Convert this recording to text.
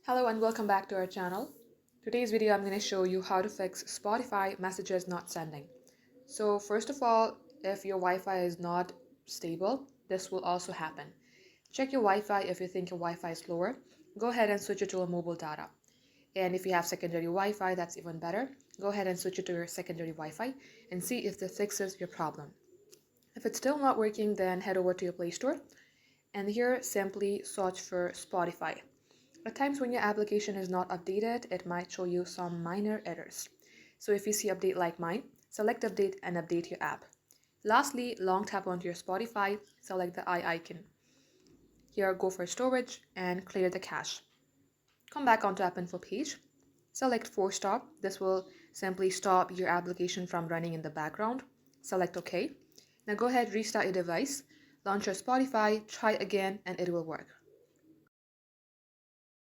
Hello and welcome back to our channel. Today's video I'm going to show you how to fix Spotify messages not sending. So first of all, if your Wi-Fi is not stable, this will also happen. Check your Wi-Fi if you think your Wi-Fi is slower. Go ahead and switch it to a mobile data. And if you have secondary Wi-Fi, that's even better. Go ahead and switch it to your secondary Wi-Fi and see if this fixes your problem. If it's still not working, then head over to your Play Store and here simply search for Spotify. At times when your application is not updated, it might show you some minor errors. So if you see update like mine, select update and update your app. Lastly, long tap onto your Spotify, select the eye icon. Here go for storage and clear the cache. Come back onto app info page, select force stop. This will simply stop your application from running in the background. Select OK. Now go ahead, restart your device, launch your Spotify, try again and it will work.